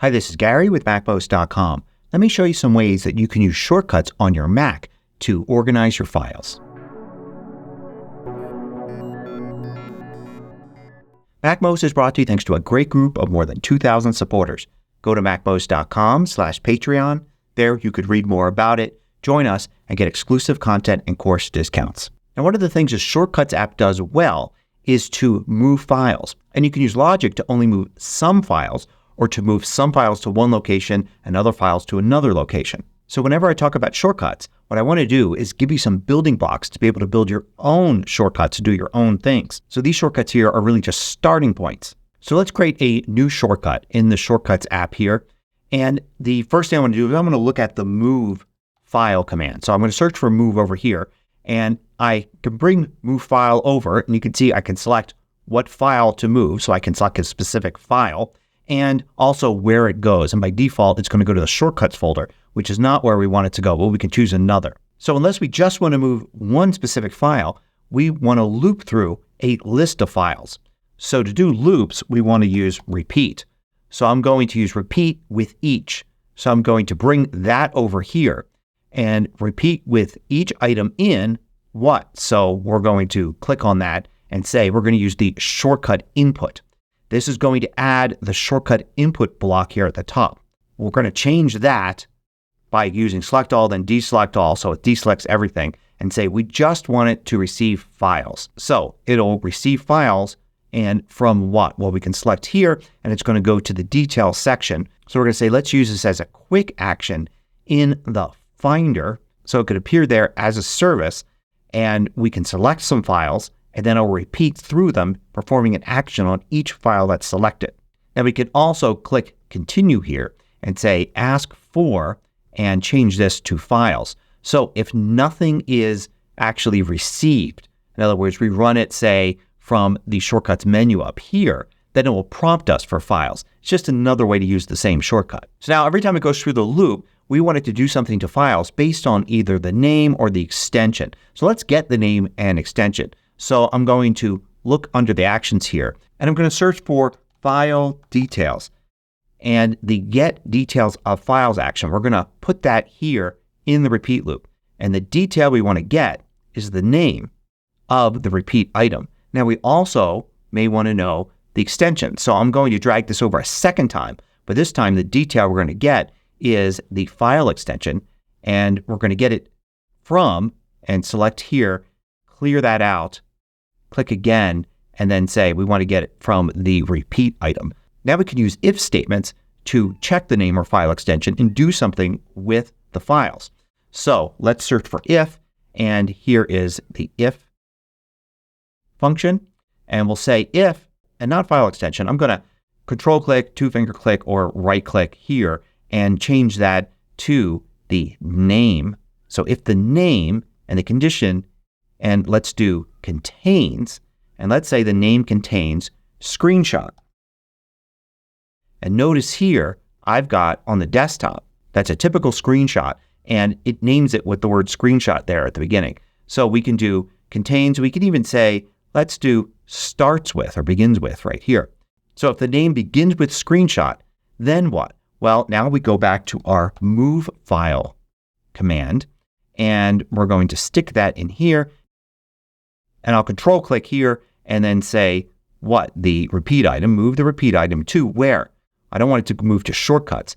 Hi, this is Gary with MACMOST.com. Let me show you some ways that you can use shortcuts on your Mac to organize your files. MACMOST is brought to you thanks to a great group of more than 2,000 supporters. Go to MACMOST.com/Patreon. There you could read more about it, join us, and get exclusive content and course discounts. Now, one of the things the Shortcuts app does well is to move files. And you can use Logic to only move some files or to move some files to one location and other files to another location. So whenever I talk about shortcuts, what I want to do is give you some building blocks to be able to build your own shortcuts to do your own things. So these shortcuts here are really just starting points. So let's create a new shortcut in the Shortcuts app here. And the first thing I want to do is I'm going to look at the move file command. So I'm going to search for move over here. And I can bring move file over, and you can see I can select what file to move. So I can select a specific file and also where it goes. And by default, it's going to go to the shortcuts folder, which is not where we want it to go. Well, we can choose another. So unless we just want to move one specific file, we want to loop through a list of files. So to do loops, we want to use repeat. So I'm going to use repeat with each. So I'm going to bring that over here and repeat with each item in what. So we're going to click on that and say we're going to use the shortcut input. This is going to add the shortcut input block here at the top. We're going to change that by using select all, then deselect all. So it deselects everything and say we just want it to receive files. So it'll receive files, and from what? Well, we can select here and it's going to go to the details section. So we're going to say let's use this as a quick action in the Finder so it could appear there as a service, and we can select some files and then it'll repeat through them, performing an action on each file that's selected. Now we can also click continue here and say ask for and change this to files. So if nothing is actually received, in other words, we run it, say, from the shortcuts menu up here, then it will prompt us for files. It's just another way to use the same shortcut. So now every time it goes through the loop, we want it to do something to files based on either the name or the extension. So let's get the name and extension. So I'm going to look under the actions here and I'm going to search for file details. And the get details of files action, we're going to put that here in the repeat loop. And the detail we want to get is the name of the repeat item. Now we also may want to know the extension. So I'm going to drag this over a second time, but this time the detail we're going to get is the file extension, and we're going to get it from, and select here, clear that out, click again, and then say we want to get it from the repeat item. Now we can use if statements to check the name or file extension and do something with the files. So let's search for if, and here is the if function, and we'll say if, and not file extension. I'm going to control click, two finger click, or right click here and change that to the name. So if the name and the condition, and let's do contains, and let's say the name contains screenshot. And notice here I've got on the desktop, that's a typical screenshot, and it names it with the word screenshot there at the beginning. So we can do contains, we can even say let's do starts with or begins with right here. So if the name begins with screenshot, then what? Well, now we go back to our move file command and we're going to stick that in here, and I'll control click here and then say what? The repeat item, move the repeat item to where? I don't want it to move to shortcuts.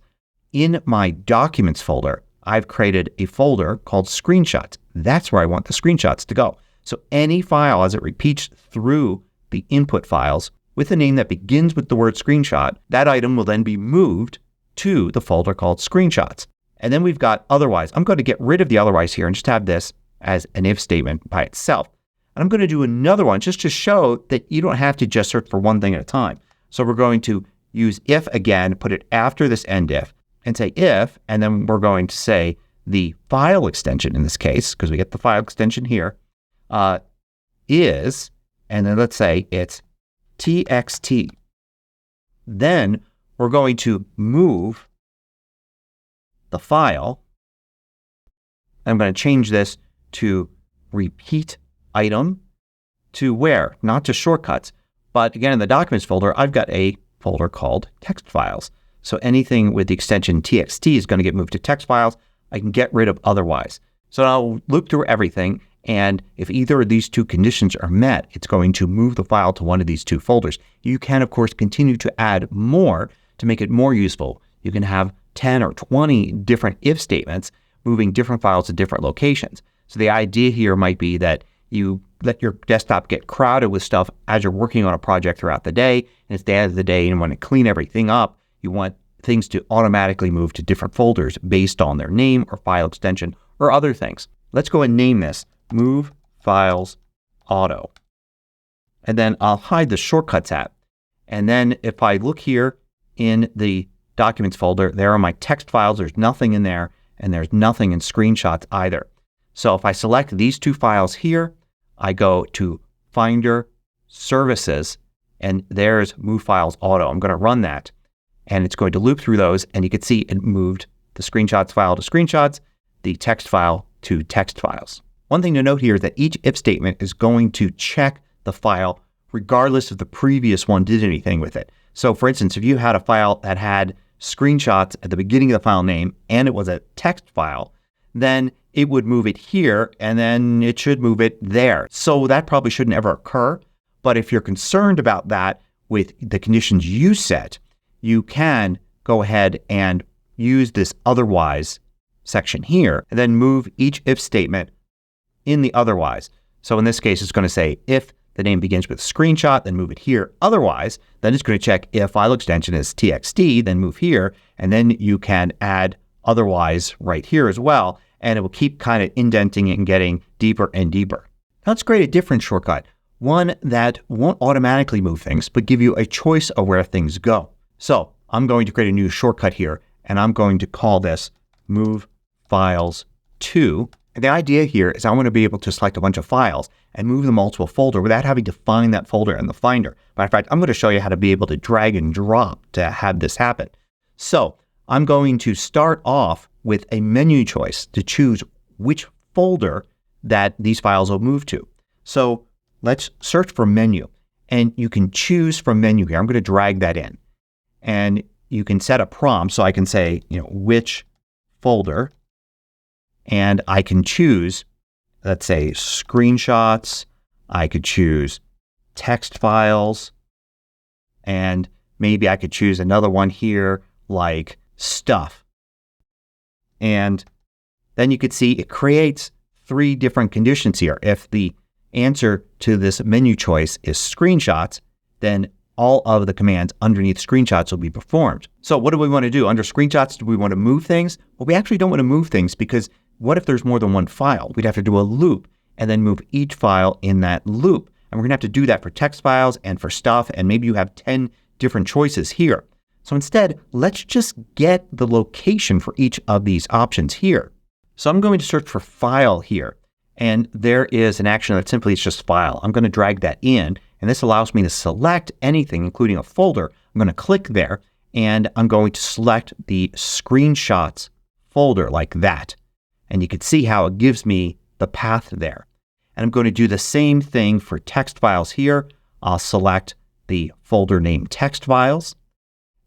In my documents folder, I've created a folder called screenshots. That's where I want the screenshots to go. So any file as it repeats through the input files with a name that begins with the word screenshot, that item will then be moved to the folder called screenshots. And then we've got otherwise. I'm going to get rid of the otherwise here and just have this as an if statement by itself. And I'm going to do another one just to show that you don't have to just search for one thing at a time. So we're going to use if again, put it after this end if, and say if, and then we're going to say the file extension in this case, because we get the file extension here, is, and then let's say it's txt. Then we're going to move the file. I'm going to change this to repeat item to where? Not to shortcuts, but again in the documents folder, I've got a folder called text files. So anything with the extension txt is going to get moved to text files. I can get rid of otherwise. So I'll loop through everything, and if either of these two conditions are met, it's going to move the file to one of these two folders. You can, of course, continue to add more to make it more useful. You can have 10 or 20 different if statements moving different files to different locations. So the idea here might be that you let your desktop get crowded with stuff as you're working on a project throughout the day, and it's the end of the day and you want to clean everything up. You want things to automatically move to different folders based on their name or file extension or other things. Let's go and name this Move Files Auto. And then I'll hide the Shortcuts app. And then if I look here in the Documents folder, there are my text files. There's nothing in there, and there's nothing in Screenshots either. So if I select these two files here, I go to Finder, Services, and there's Move Files Auto. I'm going to run that, and it's going to loop through those, and you can see it moved the Screenshots file to Screenshots, the text file to text files. One thing to note here is that each if statement is going to check the file regardless if the previous one did anything with it. So for instance, if you had a file that had screenshots at the beginning of the file name and it was a text file, then it would move it here and then it should move it there. So that probably shouldn't ever occur. But if you're concerned about that with the conditions you set, you can go ahead and use this otherwise section here and then move each if statement in the otherwise. So in this case, it's going to say if the name begins with screenshot, then move it here. Otherwise, then it's going to check if file extension is txt, then move here. And then you can add otherwise right here as well. And it will keep kind of indenting it and getting deeper and deeper. Now let's create a different shortcut. One that won't automatically move things, but give you a choice of where things go. So I'm going to create a new shortcut here, and I'm going to call this Move Files to. And the idea here is I want to be able to select a bunch of files and move them all to a folder without having to find that folder in the Finder. Matter of fact, I'm going to show you how to be able to drag and drop to have this happen. So I'm going to start off with a menu choice to choose which folder that these files will move to. So let's search for menu, and you can choose from menu here. I'm going to drag that in, and you can set a prompt. So I can say, which folder, and I can choose, let's say, screenshots. I could choose text files, and maybe I could choose another one here like stuff. And then you could see it creates 3 different conditions here. If the answer to this menu choice is screenshots, then all of the commands underneath screenshots will be performed. So what do we want to do? Under screenshots, do we want to move things? Well, we actually don't want to move things because what if there's more than one file? We'd have to do a loop and then move each file in that loop. And we're going to have to do that for text files and for stuff, and maybe you have 10 different choices here. So instead, let's just get the location for each of these options here. So I'm going to search for file here, and there is an action that simply is just file. I'm going to drag that in, and this allows me to select anything, including a folder. I'm going to click there, and I'm going to select the screenshots folder like that. And you can see how it gives me the path there. And I'm going to do the same thing for text files here. I'll select the folder named text files.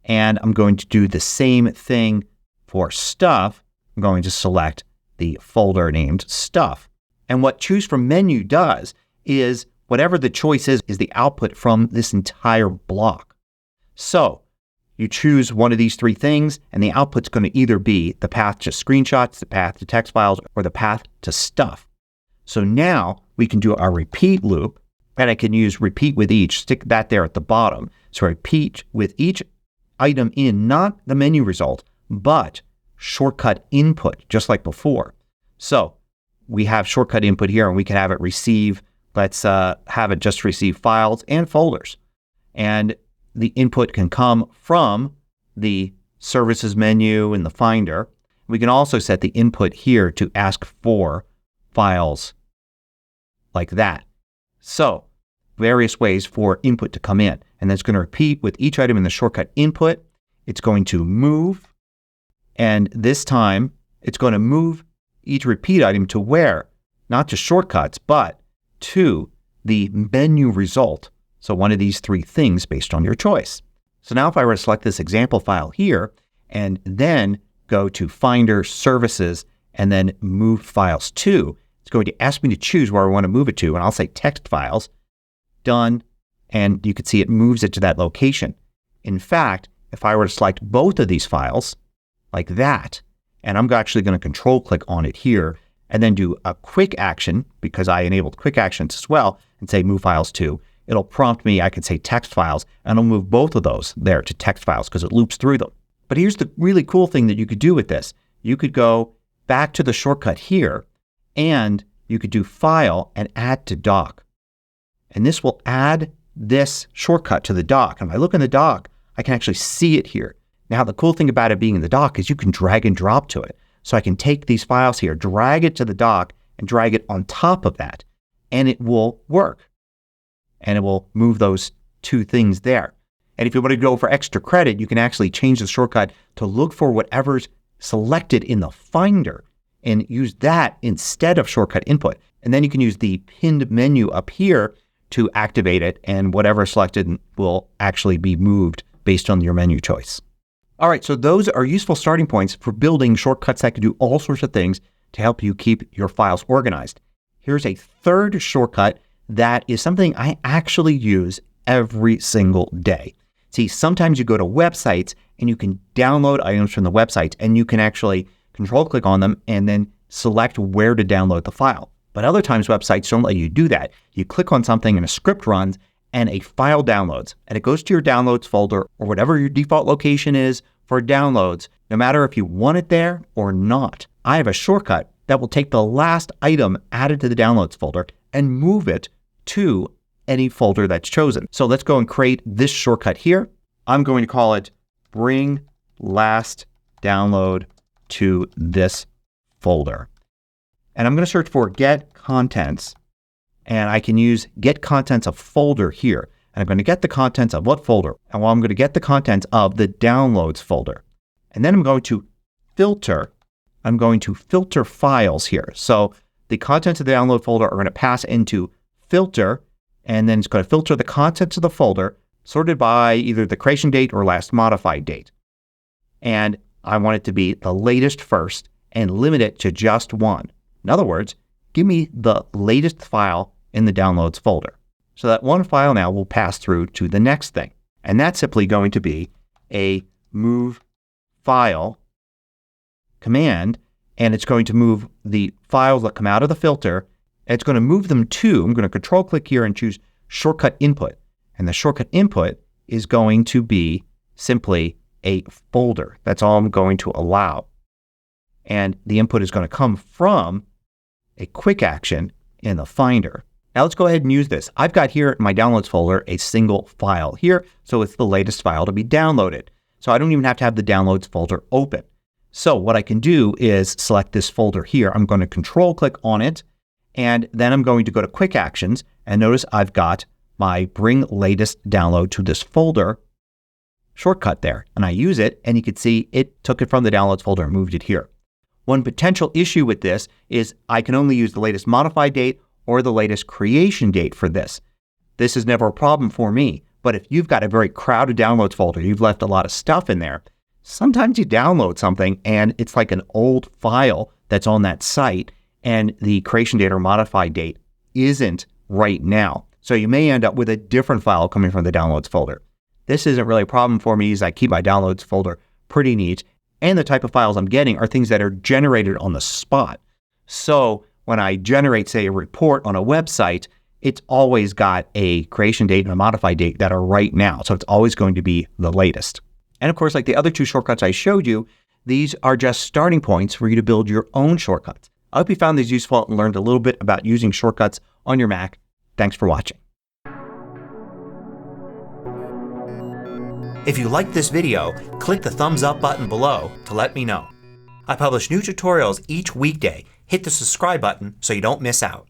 And I'm going to do the same thing for stuff. I'm going to select the folder named stuff. And what choose from menu does is whatever the choice is the output from this entire block. So you choose one of these 3 things, and the output's going to either be the path to screenshots, the path to text files, or the path to stuff. So now we can do our repeat loop, and I can use repeat with each, stick that there at the bottom. So repeat with each item in, not the menu result, but shortcut input, just like before. So we have shortcut input here, and we can have it receive, let's have it just receive files and folders. And the input can come from the services menu in the Finder. We can also set the input here to ask for files like that. So various ways for input to come in. And that's going to repeat with each item in the shortcut input. It's going to move, and this time it's going to move each repeat item to where? Not to shortcuts, but to the menu result. So one of these 3 things based on your choice. So now if I were to select this example file here and then go to Finder, Services, and then Move Files To, it's going to ask me to choose where I want to move it to. And I'll say Text Files. Done. And you can see it moves it to that location. In fact, if I were to select both of these files like that, and I'm actually going to control click on it here and then do a quick action because I enabled quick actions as well and say Move Files To, it'll prompt me, I can say Text Files, and it'll move both of those there to Text Files because it loops through them. But here's the really cool thing that you could do with this. You could go back to the shortcut here and you could do File and Add to Dock. And this will add this shortcut to the dock. And if I look in the dock, I can actually see it here. Now the cool thing about it being in the dock is you can drag and drop to it. So I can take these files here, drag it to the dock, and drag it on top of that. And it will work. And it will move those two things there. And if you want to go for extra credit, you can actually change the shortcut to look for whatever's selected in the Finder and use that instead of shortcut input. And then you can use the pinned menu up here to activate it, and whatever is selected will actually be moved based on your menu choice. All right, so those are useful starting points for building shortcuts that can do all sorts of things to help you keep your files organized. Here's a third shortcut that is something I actually use every single day. See, sometimes you go to websites and you can download items from the websites and you can actually control click on them and then select where to download the file. But other times websites don't let you do that. You click on something and a script runs and a file downloads. And it goes to your downloads folder or whatever your default location is for downloads, no matter if you want it there or not. I have a shortcut that will take the last item added to the downloads folder and move it to any folder that's chosen. So let's go and create this shortcut here. I'm going to call it Bring Last Download to This Folder. And I'm going to search for Get Contents. And I can use Get Contents of Folder here. And I'm going to get the contents of what folder? And well, I'm going to get the contents of the Downloads folder. And then I'm going to filter. I'm going to filter files here. So the contents of the download folder are going to pass into filter, and then it's going to filter the contents of the folder sorted by either the creation date or last modified date. And I want it to be the latest first and limit it to just one. In other words, give me the latest file in the downloads folder. So that one file now will pass through to the next thing. And that's simply going to be a move file command, and it's going to move the files that come out of the filter. It's going to move them to, I'm going to control click here and choose shortcut input. And the shortcut input is going to be simply a folder. That's all I'm going to allow. And the input is going to come from a quick action in the Finder. Now let's go ahead and use this. I've got here in my downloads folder a single file here, so it's the latest file to be downloaded. So I don't even have to have the downloads folder open. So what I can do is select this folder here. I'm going to control click on it, and then I'm going to go to quick actions, and notice I've got my Bring Latest Download to This Folder shortcut there. And I use it, and you can see it took it from the downloads folder and moved it here. One potential issue with this is I can only use the latest modified date or the latest creation date for this. This is never a problem for me, but if you've got a very crowded downloads folder, you've left a lot of stuff in there, sometimes you download something and it's like an old file that's on that site and the creation date or modified date isn't right now. So you may end up with a different file coming from the downloads folder. This isn't really a problem for me as I keep my downloads folder pretty neat, and the type of files I'm getting are things that are generated on the spot. So when I generate, say, a report on a website, it's always got a creation date and a modified date that are right now. So it's always going to be the latest. And of course, like the other two shortcuts I showed you, these are just starting points for you to build your own shortcuts. I hope you found these useful and learned a little bit about using shortcuts on your Mac. Thanks for watching. If you liked this video, click the thumbs up button below to let me know. I publish new tutorials each weekday. Hit the subscribe button so you don't miss out.